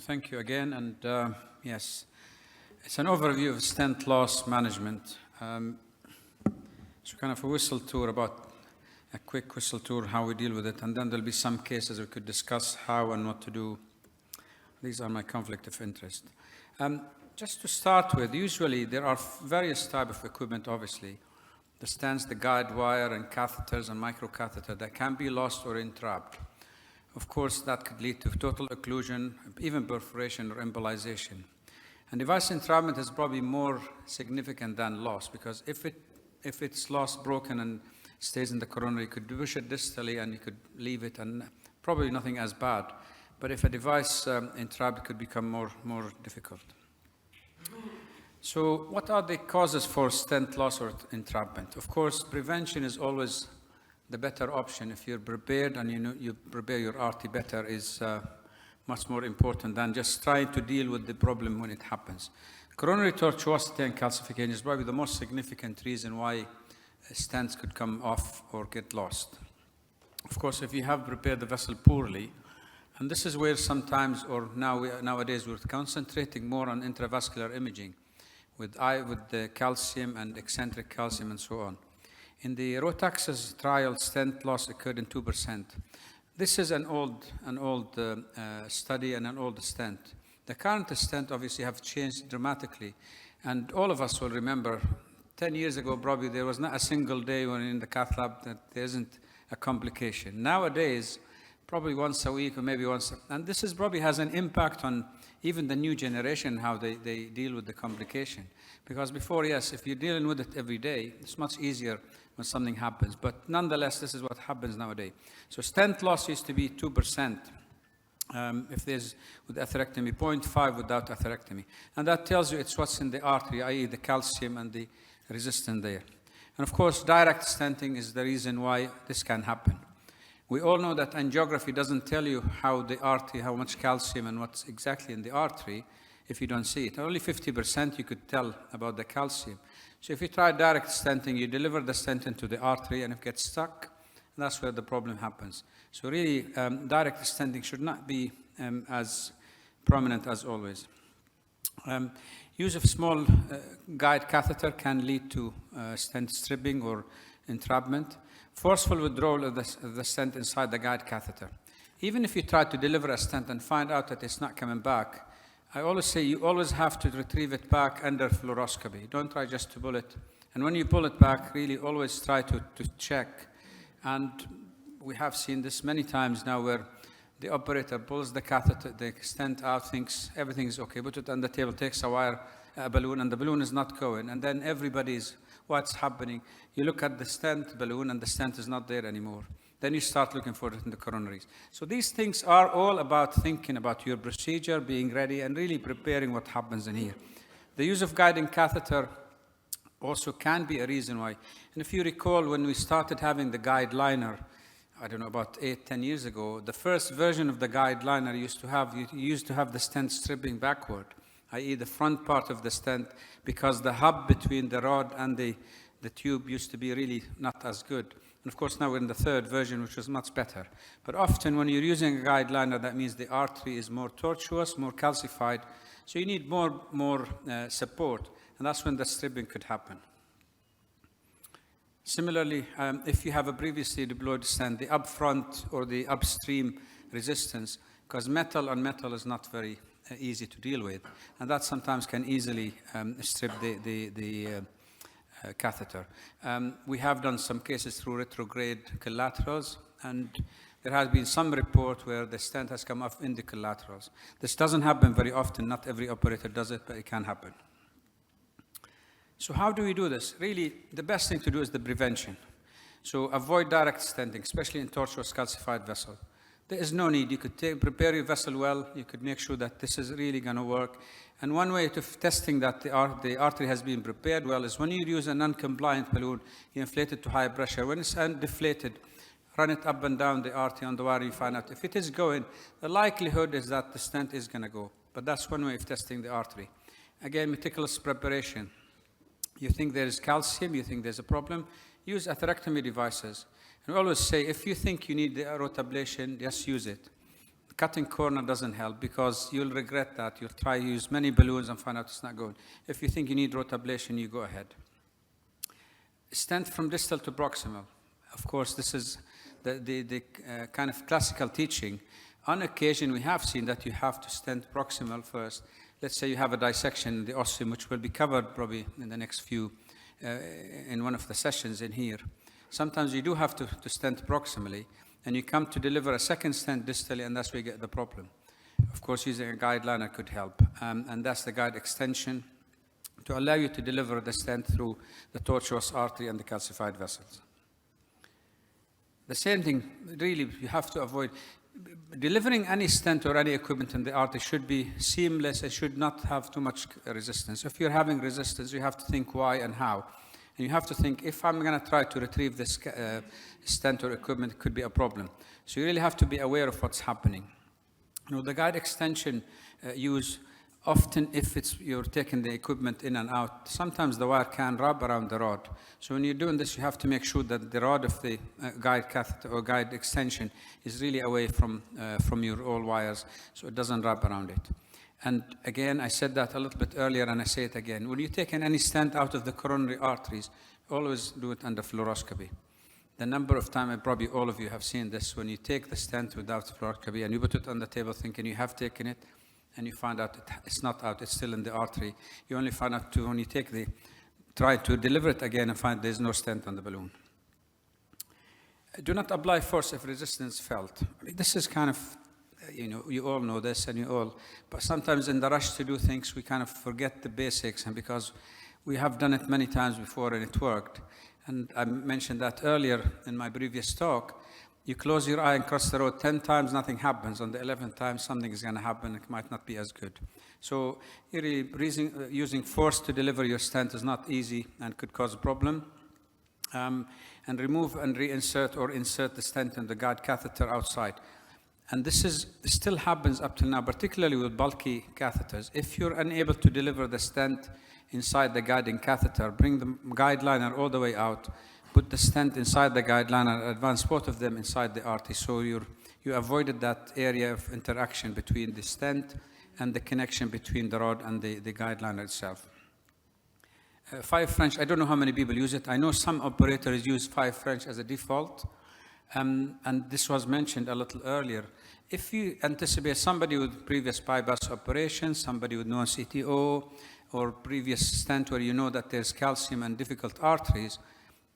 Thank you again, and yes, it's an overview of stent loss management. So kind of a whistle tour about, a quick whistle tour how we deal with it, and then there'll be some cases we could discuss how and what to do. These are my conflict of interest. Just to start with, usually there are various types of equipment, obviously. The stents, the guide wire, and catheters and microcatheter that can be lost or entrapped. Of course, that could lead to total occlusion, even perforation or embolization. And device entrapment is probably more significant than loss, because if it's lost, broken, and stays in the coronary, you could push it distally and you could leave it, and probably nothing as bad. But if a device entrapped, it could become more difficult. So what are the causes for stent loss or entrapment? Of course, prevention is always the better option. If you're prepared and you prepare your RT better, is much more important than just trying to deal with the problem when it happens. Coronary tortuosity and calcification is probably the most significant reason why stents could come off or get lost. Of course, if you have prepared the vessel poorly, and this is where sometimes, or nowadays, we're concentrating more on intravascular imaging with the calcium and eccentric calcium and so on. In the Rotax's trial, stent loss occurred in 2%. This is an old study and an old stent. The current stent obviously have changed dramatically, and all of us will remember 10 years ago probably there was not a single day when in the cath lab that there isn't a complication. Nowadays, probably once a week or maybe once, and this is probably has an impact on even the new generation, how they deal with the complication. Because before, yes, if you're dealing with it every day, it's much easier when something happens. But nonetheless, this is what happens nowadays. So stent loss used to be 2%. If there's with atherectomy, 0.5 without atherectomy. And that tells you it's what's in the artery, i.e. the calcium and the resistance there. And of course, direct stenting is the reason why this can happen. We all know that angiography doesn't tell you how the artery, how much calcium and what's exactly in the artery if you don't see it. Only 50% you could tell about the calcium. So if you try direct stenting, you deliver the stent into the artery and it gets stuck, and that's where the problem happens. So really, direct stenting should not be as prominent as always. Use of small guide catheter can lead to stent stripping or entrapment. Forceful withdrawal of the stent inside the guide catheter. Even if you try to deliver a stent and find out that it's not coming back, I always say you always have to retrieve it back under fluoroscopy. Don't try just to pull it. And when you pull it back, really always try to check. And we have seen this many times now where the operator pulls the catheter, the stent out, thinks everything's okay, put it on the table, takes a balloon, and the balloon is not going. And then everybody's, what's happening? You look at the stent balloon and the stent is not there anymore. Then you start looking for it in the coronaries. So these things are all about thinking about your procedure, being ready, and really preparing what happens in here. The use of guiding catheter also can be a reason why. And if you recall, when we started having the guide liner, I don't know, about 8-10 years ago, the first version of the guide liner you used to have the stent stripping backward, i.e. the front part of the stent, because the hub between the rod and the tube used to be really not as good. And of course, now we're in the third version, which is much better. But often when you're using a guide liner, that means the artery is more tortuous, more calcified, so you need more support, and that's when the stripping could happen. Similarly, if you have a previously deployed stent, the upfront or the upstream resistance, because metal on metal is not very easy to deal with, and that sometimes can easily strip the catheter. We have done some cases through retrograde collaterals, and there has been some report where the stent has come off in the collaterals. This doesn't happen very often. Not every operator does it, but it can happen. So how do we do this? Really, the best thing to do is the prevention. So avoid direct stenting, especially in tortuous calcified vessel. There is no need. You could prepare your vessel well. You could make sure that this is really going to work. And one way of testing that the artery has been prepared well is when you use a non-compliant balloon, you inflate it to high pressure. When it's deflated, run it up and down the artery on the wire, you find out if it is going, the likelihood is that the stent is going to go. But that's one way of testing the artery. Again, meticulous preparation. You think there is calcium, you think there's a problem, use atherectomy devices. And we always say, if you think you need the rotablation, just use it. cutting corner doesn't help because you'll regret that. You'll try to use many balloons and find out it's not going. If you think you need rotablation, you go ahead. Stent from distal to proximal. Of course, this is the kind of classical teaching. On occasion, we have seen that you have to stent proximal first. Let's say you have a dissection in the ostium, which will be covered probably in the next few, in one of the sessions in here. Sometimes you do have to stent proximally, and you come to deliver a second stent distally, and that's where you get the problem. Of course, using a guide liner could help, and that's the guide extension to allow you to deliver the stent through the tortuous artery and the calcified vessels. The same thing, really, you have to avoid. Delivering any stent or any equipment in the artery should be seamless. It should not have too much resistance. If you're having resistance, you have to think why and how. And you have to think, if I'm going to try to retrieve this stent or equipment, it could be a problem. So you really have to be aware of what's happening. You know, the guide extension use, often if you're taking the equipment in and out, sometimes the wire can wrap around the rod. So when you're doing this, you have to make sure that the rod of the guide catheter or guide extension is really away from your all wires, so it doesn't wrap around it. And again, I said that a little bit earlier, and I say it again. When you're taking any stent out of the coronary arteries, always do it under fluoroscopy. The number of times, probably all of you have seen this, when you take the stent without fluoroscopy and you put it on the table thinking you have taken it, and you find out it's not out, it's still in the artery. You only find out when you try to deliver it again and find there's no stent on the balloon. Do not apply force if resistance felt. I mean, this is kind of, you know, you all know this, but sometimes in the rush to do things, we kind of forget the basics, and because we have done it many times before and it worked. And I mentioned that earlier in my previous talk. You close your eye and cross the road 10 times, nothing happens. On the 11th time, something is going to happen. It might not be as good. So using force to deliver your stent is not easy and could cause a problem. And remove and reinsert or insert the stent in the guide catheter outside. And this still happens up till now, particularly with bulky catheters. If you're unable to deliver the stent inside the guiding catheter, bring the guide liner all the way out, put the stent inside the guide liner, and advance both of them inside the artery. So you avoided that area of interaction between the stent and the connection between the rod and the guide liner itself. 5 French, I don't know how many people use it. I know some operators use 5 French as a default. And this was mentioned a little earlier. If you anticipate somebody with previous bypass operation, somebody with non-CTO, or previous stent where you know that there's calcium and difficult arteries,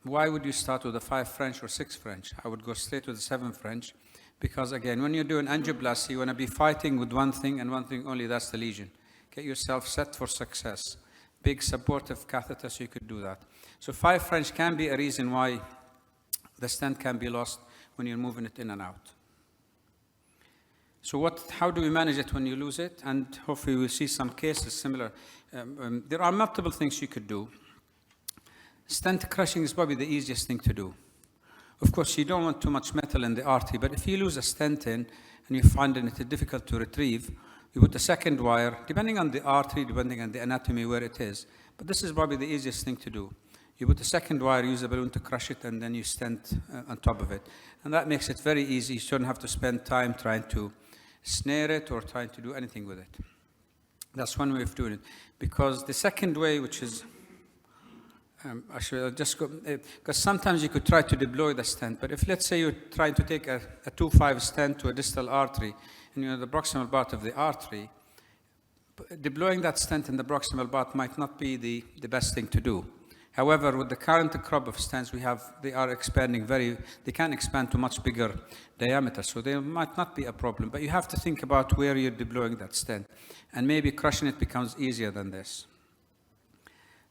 why would you start with a 5 French or 6 French? I would go straight with the 7 French, because again, when you're doing angioplasty, you want to be fighting with one thing and one thing only, that's the lesion. Get yourself set for success. Big supportive catheter, so you could do that. So 5 French can be a reason why the stent can be lost when you're moving it in and out. So how do we manage it when you lose it? And hopefully we'll see some cases similar. There are multiple things you could do. Stent crushing is probably the easiest thing to do. Of course, you don't want too much metal in the artery, but if you lose a stent in and you find it difficult to retrieve, you put a second wire, depending on the artery, depending on the anatomy where it is. But this is probably the easiest thing to do. You put a second wire, use a balloon to crush it, and then you stent on top of it. And that makes it very easy. You don't have to spend time trying to snare it or trying to do anything with it. That's one way of doing it. Because the second way, which is, actually I'll just go, because sometimes you could try to deploy the stent, but if let's say you're trying to take a 2.5 stent to a distal artery, and you're in the proximal part of the artery, deploying that stent in the proximal part might not be the best thing to do. However, with the current crop of stents we have, they are expanding they can expand to much bigger diameter, so they might not be a problem. But you have to think about where you're deploying that stent, and maybe crushing it becomes easier than this.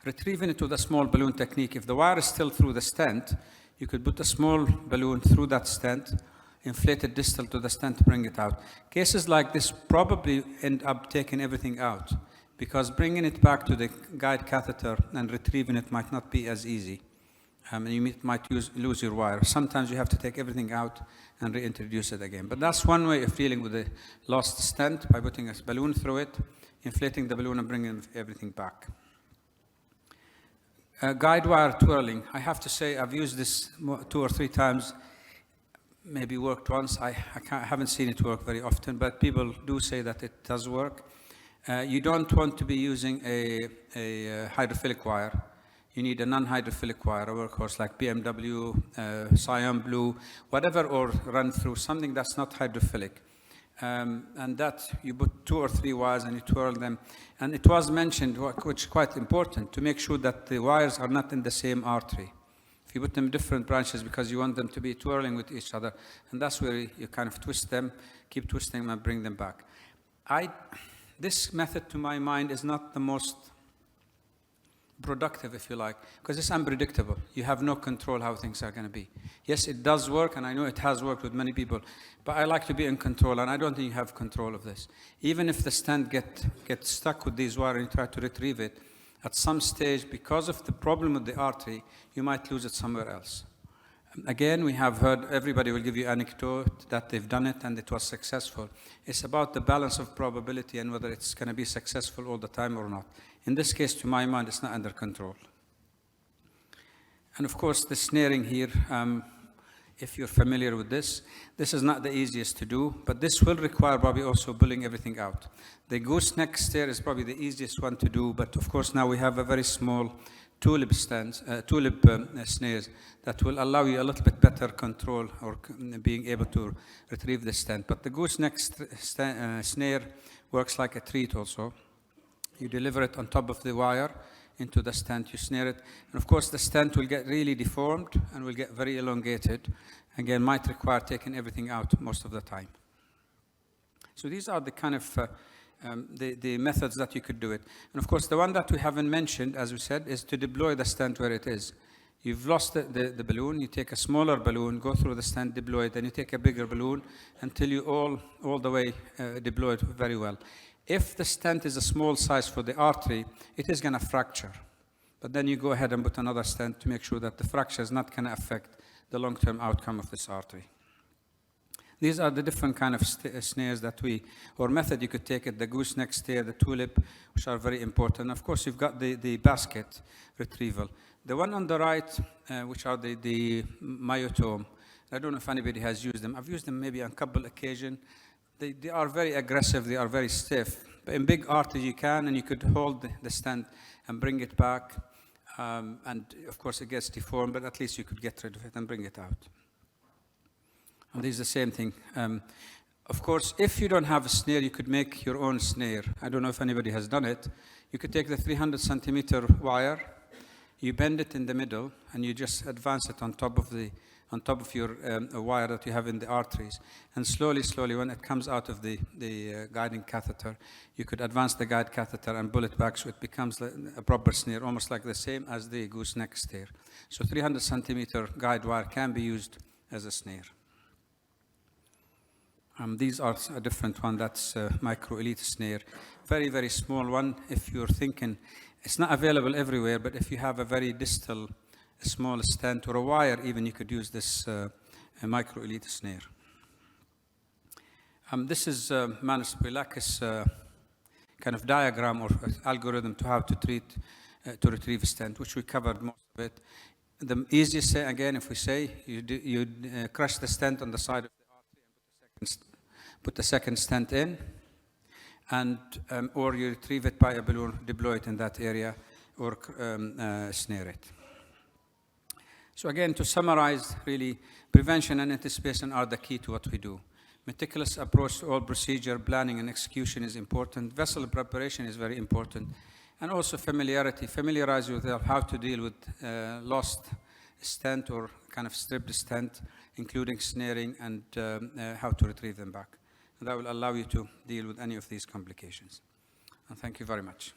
Retrieving it with a small balloon technique. If the wire is still through the stent, you could put a small balloon through that stent, inflate it distal to the stent to bring it out. Cases like this probably end up taking everything out, because bringing it back to the guide catheter and retrieving it might not be as easy. And you might lose your wire. Sometimes you have to take everything out and reintroduce it again. But that's one way of dealing with the lost stent, by putting a balloon through it, inflating the balloon and bringing everything back. Guide wire twirling. I have to say I've used this 2 or 3 times. maybe worked once. I haven't seen it work very often, but people do say that it does work. You don't want to be using a hydrophilic wire. You need a non-hydrophilic wire, a workhorse like BMW, Cyan Blue, whatever, or run through something that's not hydrophilic. And that you put 2 or 3 wires and you twirl them. And it was mentioned, which is quite important, to make sure that the wires are not in the same artery. If you put them in different branches because you want them to be twirling with each other, and that's where you kind of twist them, keep twisting them and bring them back. This method, to my mind, is not the most productive, if you like, because it's unpredictable. You have no control how things are going to be. Yes, it does work, and I know it has worked with many people, but I like to be in control, and I don't think you have control of this. Even if the stent gets stuck with these wires and you try to retrieve it, at some stage, because of the problem with the artery, you might lose it somewhere else. Again, we have heard, everybody will give you anecdote that they've done it and it was successful. It's about the balance of probability and whether it's going to be successful all the time or not. In this case, to my mind, it's not under control. And of course, the snaring here, if you're familiar with this is not the easiest to do, but this will require probably also pulling everything out. The gooseneck snare is probably the easiest one to do, but of course now we have a very small tulip snares that will allow you a little bit better control or being able to retrieve the stent. But the gooseneck snare works like a treat also. You deliver it on top of the wire into the stent, you snare it, and of course the stent will get really deformed and will get very elongated. Again, might require taking everything out most of the time. So these are the kind of the methods that you could do it. And of course, the one that we haven't mentioned, as we said, is to deploy the stent where it is. You've lost the balloon, you take a smaller balloon, go through the stent, deploy it, then you take a bigger balloon until you all the way deploy it very well. If the stent is a small size for the artery, it is going to fracture. But then you go ahead and put another stent to make sure that the fracture is not going to affect the long-term outcome of this artery. These are the different kind of snares that or method you could take it, the gooseneck snare, the tulip, which are very important. Of course, you've got the basket retrieval. The one on the right, which are the myotome, I don't know if anybody has used them. I've used them maybe on a couple occasions. They are very aggressive, they are very stiff. But in big arteries you can, and you could hold the stent and bring it back. And of course it gets deformed, but at least you could get rid of it and bring it out. And this is the same thing. Of course, if you don't have a snare, you could make your own snare. I don't know if anybody has done it. You could take the 300 centimeter wire, you bend it in the middle, and you just advance it on top of your wire that you have in the arteries. And slowly, when it comes out of the guiding catheter, you could advance the guide catheter and pull it back so it becomes a proper snare, almost like the same as the gooseneck snare. So 300 centimeter guide wire can be used as a snare. These are a different one, that's micro-elite snare. Very, very small one. If you're thinking, it's not available everywhere, but if you have a very distal, a small stent or a wire even, you could use this micro-elite snare. This is Manus Pilakis kind of diagram or algorithm to how to to retrieve a stent, which we covered most of it. The easiest thing, again, if we say, you crush the stent on the side of the artery and put the second stent in, and or you retrieve it by a balloon, deploy it in that area, or snare it. So again, to summarize, really, prevention and anticipation are the key to what we do. Meticulous approach to all procedure, planning and execution is important. Vessel preparation is very important. And also familiarity. Familiarize yourself how to deal with lost stent or kind of stripped stent, including snaring and how to retrieve them back. And that will allow you to deal with any of these complications. And thank you very much.